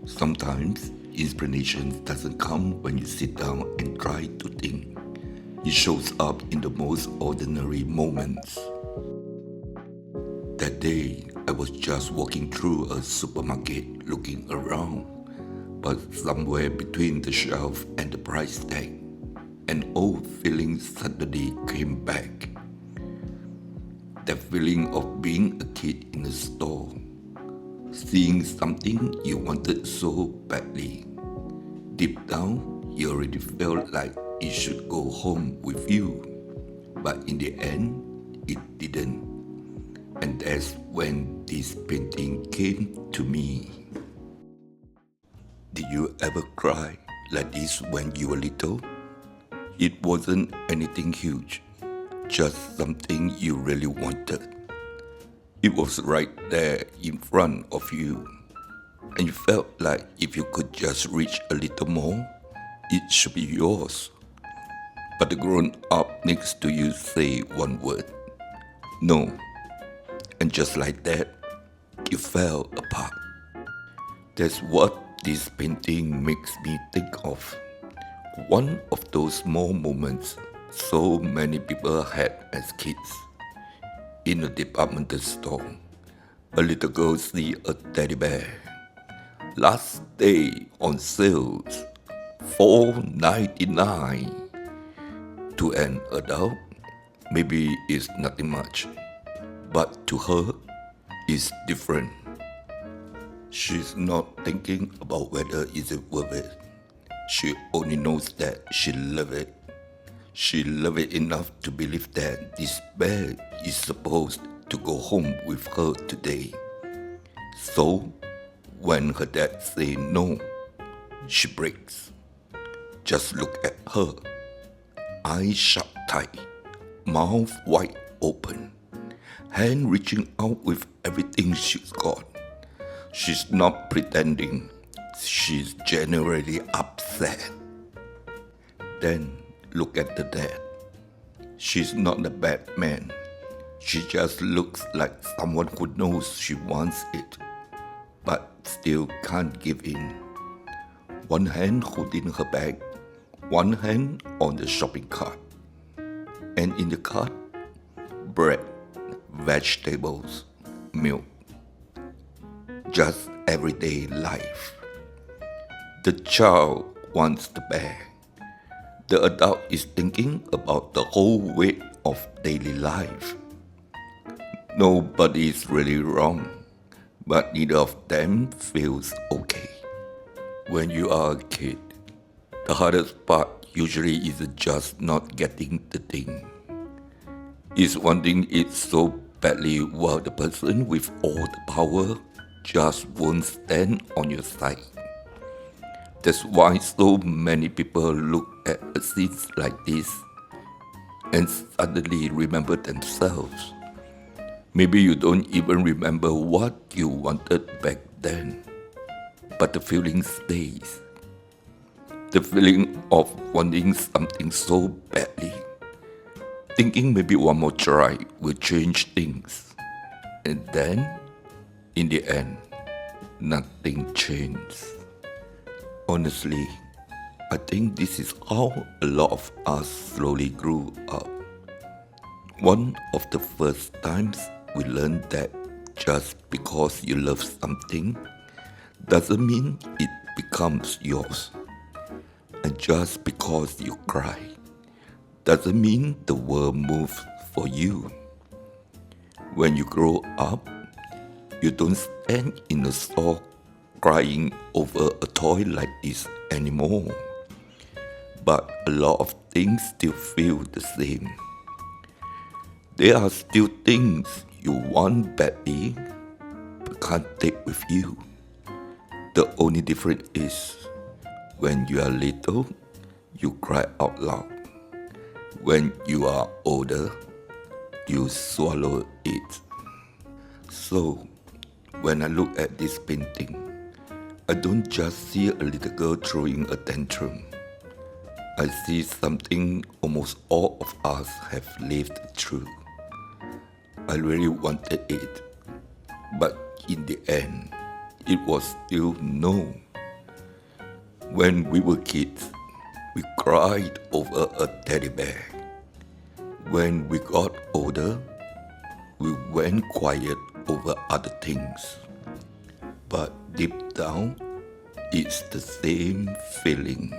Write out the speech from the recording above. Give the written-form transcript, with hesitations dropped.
Sometimes inspiration doesn't come when you sit down and try to think. It shows up in the most ordinary moments. That day, I was just walking through a supermarket looking around, but somewhere between the shelf and the price tag, an old feeling suddenly came back. That feeling of being a kid in a store, seeing something you wanted so badly. Deep down, you already felt like it should go home with you, but in the end, it didn't. And that's when this painting came to me. Did you ever cry like this when you were little? It wasn't anything huge, just something you really wanted. It was right there in front of you, and you felt like if you could just reach a little more, it should be yours. But the grown up next to you say one word, no, and just like that, you fell apart. That's what this painting makes me think of. One of those small moments so many people had as kids. In a department store, a little girl see a teddy bear. Last day on sales, $4.99. To an adult, maybe it's nothing much, but to her, it's different. She's not thinking about whether it's worth it. She only knows that she loves it. She loves it enough to believe that this bear is supposed to go home with her today. So, when her dad says no, she breaks. Just look at her. Eyes shut tight, mouth wide open, hand reaching out with everything she's got. She's not pretending. She's genuinely upset. Then look at the dad. She's not a bad man. She just looks like someone who knows she wants it, but still can't give in. One hand holding her bag, one hand on the shopping cart. And in the cart, bread, vegetables, milk. Just everyday life. The child wants the bag. The adult is thinking about the whole weight of daily life. Nobody's really wrong, but neither of them feels okay. When you are a kid, the hardest part usually isn't just not getting the thing. It's wanting it so badly while the person with all the power just won't stand on your side. That's why so many people look at a scene like this and suddenly remember themselves. Maybe you don't even remember what you wanted back then, but the feeling stays. The feeling of wanting something so badly, thinking maybe one more try will change things. And then, in the end, nothing changes. Honestly, I think this is how a lot of us slowly grew up. One of the first times we learned that just because you love something doesn't mean it becomes yours. And just because you cry doesn't mean the world moves for you. When you grow up, you don't stand in a store crying over a toy like this anymore. But a lot of things still feel the same. There are still things you want badly but can't take with you. The only difference is when you are little, you cry out loud. When you are older, you swallow it. So, when I look at this painting, I don't just see a little girl throwing a tantrum. I see something almost all of us have lived through. I really wanted it, but in the end, it was still no. When we were kids, we cried over a teddy bear. When we got older, we went quiet over other things. But deep down, it's the same feeling.